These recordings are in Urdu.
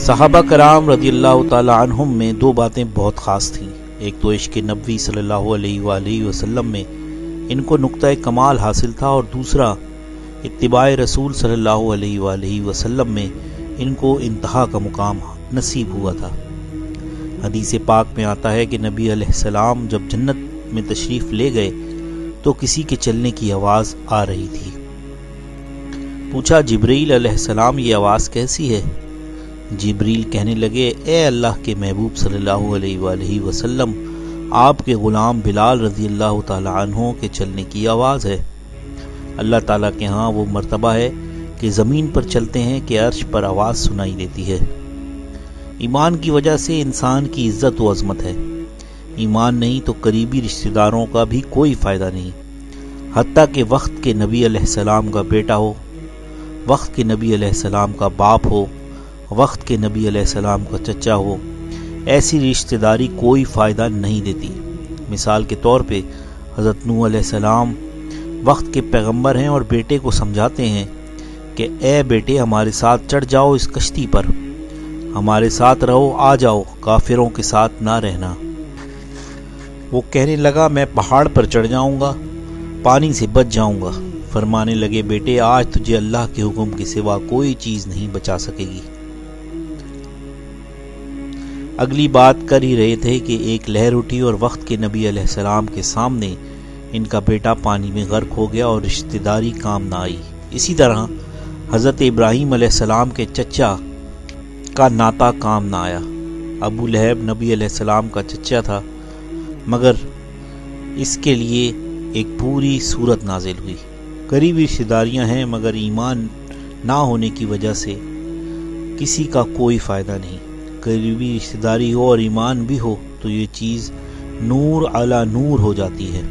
صحابہ کرام رضی اللہ تعالی عنہم میں دو باتیں بہت خاص تھیں۔ ایک تو عشق نبوی صلی اللہ علیہ وآلہ وسلم میں ان کو نقطہ کمال حاصل تھا، اور دوسرا اتباع رسول صلی اللہ علیہ وآلہ وسلم میں ان کو انتہا کا مقام نصیب ہوا تھا۔ حدیث پاک میں آتا ہے کہ نبی علیہ السلام جب جنت میں تشریف لے گئے تو کسی کے چلنے کی آواز آ رہی تھی۔ پوچھا جبریل علیہ السلام یہ آواز کیسی ہے؟ جبریل کہنے لگے اے اللہ کے محبوب صلی اللہ علیہ وآلہ وسلم، آپ کے غلام بلال رضی اللہ تعالی عنہ کے چلنے کی آواز ہے۔ اللہ تعالیٰ کے ہاں وہ مرتبہ ہے کہ زمین پر چلتے ہیں کہ عرش پر آواز سنائی دیتی ہے۔ ایمان کی وجہ سے انسان کی عزت و عظمت ہے۔ ایمان نہیں تو قریبی رشتہ داروں کا بھی کوئی فائدہ نہیں، حتیٰ کہ وقت کے نبی علیہ السلام کا بیٹا ہو، وقت کے نبی علیہ السلام کا باپ ہو، وقت کے نبی علیہ السلام کا چچا ہو، ایسی رشتہ داری کوئی فائدہ نہیں دیتی۔ مثال کے طور پہ حضرت نوح علیہ السلام وقت کے پیغمبر ہیں اور بیٹے کو سمجھاتے ہیں کہ اے بیٹے ہمارے ساتھ چڑھ جاؤ اس کشتی پر، ہمارے ساتھ رہو، آ جاؤ، کافروں کے ساتھ نہ رہنا۔ وہ کہنے لگا میں پہاڑ پر چڑھ جاؤں گا، پانی سے بچ جاؤں گا۔ فرمانے لگے بیٹے آج تجھے اللہ کے حکم کے سوا کوئی چیز نہیں بچا سکے گی۔ اگلی بات کر ہی رہے تھے کہ ایک لہر اٹھی اور وقت کے نبی علیہ السلام کے سامنے ان کا بیٹا پانی میں غرق ہو گیا اور رشتہ داری کام نہ آئی۔ اسی طرح حضرت ابراہیم علیہ السلام کے چچا کا ناتا کام نہ آیا۔ ابو لہب نبی علیہ السلام کا چچا تھا، مگر اس کے لیے ایک پوری سورت نازل ہوئی۔ قریبی رشتہ داریاں ہیں مگر ایمان نہ ہونے کی وجہ سے کسی کا کوئی فائدہ نہیں۔ قریبی رشتہ داری ہو اور ایمان بھی ہو تو یہ چیز نور علی نور ہو جاتی ہے۔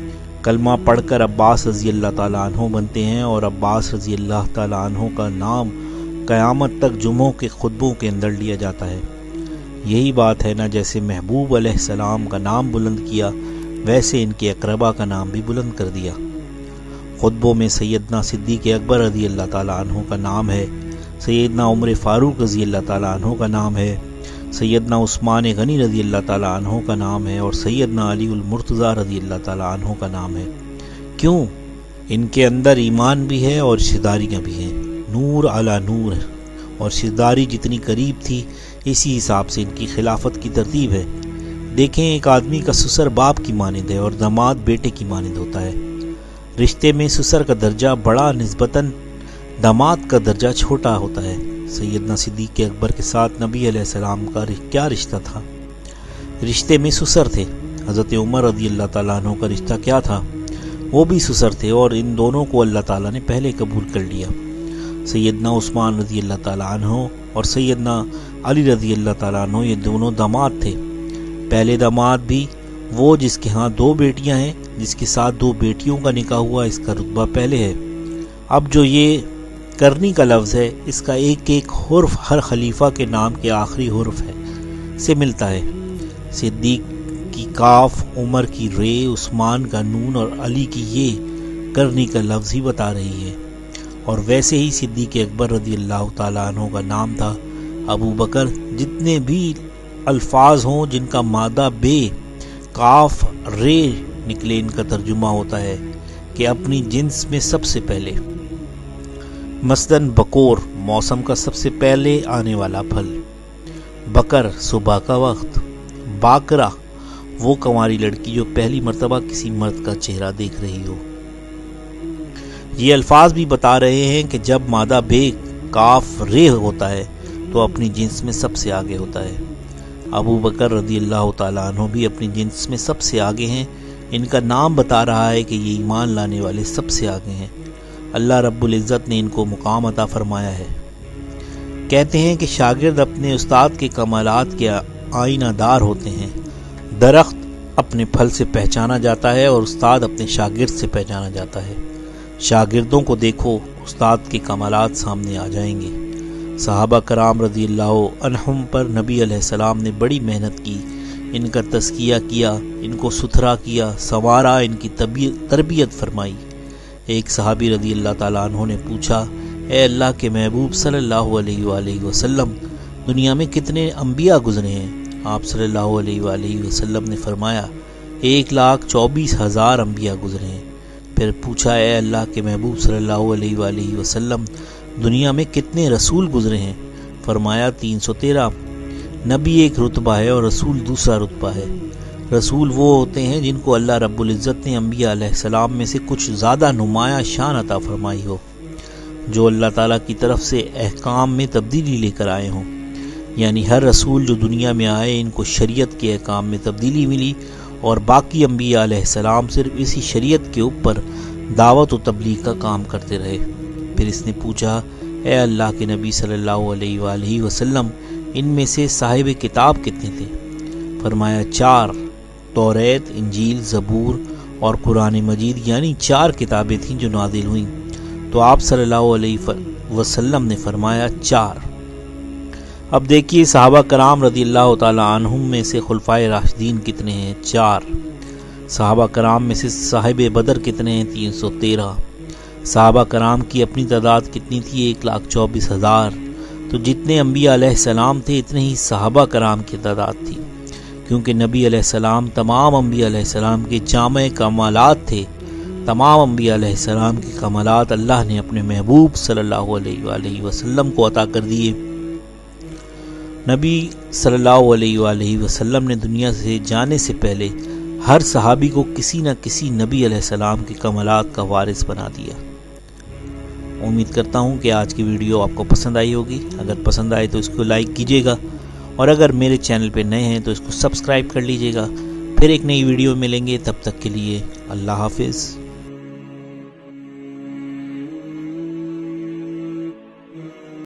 کلمہ پڑھ کر عباس رضی اللہ تعالیٰ عنہ بنتے ہیں، اور عباس رضی اللہ تعالیٰ عنہ کا نام قیامت تک جمعوں کے خطبوں کے اندر لیا جاتا ہے۔ یہی بات ہے نا، جیسے محبوب علیہ السلام کا نام بلند کیا ویسے ان کے اقربا کا نام بھی بلند کر دیا۔ خطبوں میں سیدنا صدیق اکبر رضی اللہ تعالیٰ عنہ کا نام ہے، سیدنا عمر فاروق رضی اللہ تعالیٰ عنہ کا نام ہے، سیدنا عثمان غنی رضی اللہ تعالیٰ عنہ کا نام ہے، اور سیدنا علی المرتضیٰ رضی اللہ تعالیٰ عنہ کا نام ہے۔ کیوں؟ ان کے اندر ایمان بھی ہے اور رشتہ داریاں بھی ہیں، نور علی نور ہے، اور رشتہ داری جتنی قریب تھی اسی حساب سے ان کی خلافت کی ترتیب ہے۔ دیکھیں ایک آدمی کا سسر باپ کی مانند ہے اور داماد بیٹے کی مانند ہوتا ہے۔ رشتے میں سسر کا درجہ بڑا نسبتاً داماد کا درجہ چھوٹا ہوتا ہے۔ سیدنا صدیق اکبر کے ساتھ نبی علیہ السلام کا کیا رشتہ تھا؟ رشتے میں سسر تھے۔ حضرت عمر رضی اللہ تعالیٰ عنہ کا رشتہ کیا تھا؟ وہ بھی سسر تھے، اور ان دونوں کو اللہ تعالیٰ نے پہلے قبول کر لیا۔ سیدنا عثمان رضی اللہ تعالیٰ عنہ اور سیدنا علی رضی اللہ تعالیٰ عنہ یہ دونوں داماد تھے۔ پہلے داماد بھی وہ جس کے ہاں دو بیٹیاں ہیں، جس کے ساتھ دو بیٹیوں کا نکاح ہوا، اس کا رتبہ پہلے ہے۔ اب جو یہ کرنی کا لفظ ہے، اس کا ایک ایک حرف ہر خلیفہ کے نام کے آخری حرف ہے سے ملتا ہے۔ صدیق کی کاف، عمر کی رے، عثمان کا نون اور علی کی یہ کرنی کا لفظ ہی بتا رہی ہے۔ اور ویسے ہی صدیق اکبر رضی اللہ تعالیٰ عنہ کا نام تھا ابو بکر۔ جتنے بھی الفاظ ہوں جن کا مادہ بے کاف رے نکلے، ان کا ترجمہ ہوتا ہے کہ اپنی جنس میں سب سے پہلے۔ مثلاً بکور موسم کا سب سے پہلے آنے والا پھل، بکر صبح کا وقت، باکرہ وہ کنواری لڑکی جو پہلی مرتبہ کسی مرد کا چہرہ دیکھ رہی ہو۔ یہ الفاظ بھی بتا رہے ہیں کہ جب مادہ بے کاف رے ہوتا ہے تو اپنی جنس میں سب سے آگے ہوتا ہے۔ ابو بکر رضی اللہ تعالیٰ عنہ بھی اپنی جنس میں سب سے آگے ہیں۔ ان کا نام بتا رہا ہے کہ یہ ایمان لانے والے سب سے آگے ہیں۔ اللہ رب العزت نے ان کو مقام عطا فرمایا ہے۔ کہتے ہیں کہ شاگرد اپنے استاد کے کمالات کے آئینہ دار ہوتے ہیں۔ درخت اپنے پھل سے پہچانا جاتا ہے اور استاد اپنے شاگرد سے پہچانا جاتا ہے۔ شاگردوں کو دیکھو، استاد کے کمالات سامنے آ جائیں گے۔ صحابہ کرام رضی اللہ عنہم پر نبی علیہ السلام نے بڑی محنت کی، ان کا تزکیہ کیا، ان کو ستھرا کیا، سنوارا، ان کی تربیت فرمائی۔ ایک صحابی رضی اللہ تعالیٰ عنہ نے پوچھا اے اللہ کے محبوب صلی اللہ علیہ وآلہ وسلم، دنیا میں کتنے انبیاء گزرے ہیں؟ آپ صلی اللہ علیہ وآلہ وسلم نے فرمایا 1,24,000 انبیاء گزرے ہیں۔ پھر پوچھا اے اللہ کے محبوب صلی اللہ علیہ وآلہ وسلم دنیا میں کتنے رسول گزرے ہیں؟ فرمایا 313۔ نبی ایک رتبہ ہے اور رسول دوسرا رتبہ ہے۔ رسول وہ ہوتے ہیں جن کو اللہ رب العزت نے انبیاء علیہ السلام میں سے کچھ زیادہ نمایاں شان عطا فرمائی ہو، جو اللہ تعالیٰ کی طرف سے احکام میں تبدیلی لے کر آئے ہوں۔ یعنی ہر رسول جو دنیا میں آئے ان کو شریعت کے احکام میں تبدیلی ملی، اور باقی انبیاء علیہ السلام صرف اسی شریعت کے اوپر دعوت و تبلیغ کا کام کرتے رہے۔ پھر اس نے پوچھا اے اللہ کے نبی صلی اللہ علیہ وآلہ وسلم ان میں سے صاحب کتاب کتنے تھے؟ فرمایا 4، توریت، انجیل، زبور اور قرآن مجید، یعنی 4 کتابیں تھیں جو نازل ہوئیں۔ تو آپ صلی اللہ علیہ وسلم نے فرمایا 4۔ اب دیکھیے صحابہ کرام رضی اللہ تعالی عنہم میں سے خلفائے راشدین کتنے ہیں؟ 4۔ صحابہ کرام میں سے صاحب بدر کتنے ہیں؟ 313۔ صحابہ کرام کی اپنی تعداد کتنی تھی؟ 1,24,000۔ تو جتنے انبیاء علیہ السلام تھے اتنے ہی صحابہ کرام کی تعداد تھی، کیونکہ نبی علیہ السلام تمام انبیاء علیہ السلام کے جامع کمالات تھے۔ تمام انبیاء علیہ السلام کے کمالات اللہ نے اپنے محبوب صلی اللہ علیہ وآلہ وسلم کو عطا کر دیے۔ نبی صلی اللہ علیہ وآلہ وسلم نے دنیا سے جانے سے پہلے ہر صحابی کو کسی نہ کسی نبی علیہ السلام کے کمالات کا وارث بنا دیا۔ امید کرتا ہوں کہ آج کی ویڈیو آپ کو پسند آئی ہوگی۔ اگر پسند آئے تو اس کو لائک کیجیے گا، اور اگر میرے چینل پہ نئے ہیں تو اس کو سبسکرائب کر لیجیے گا۔ پھر ایک نئی ویڈیو ملیں گے، تب تک کے لیے اللہ حافظ۔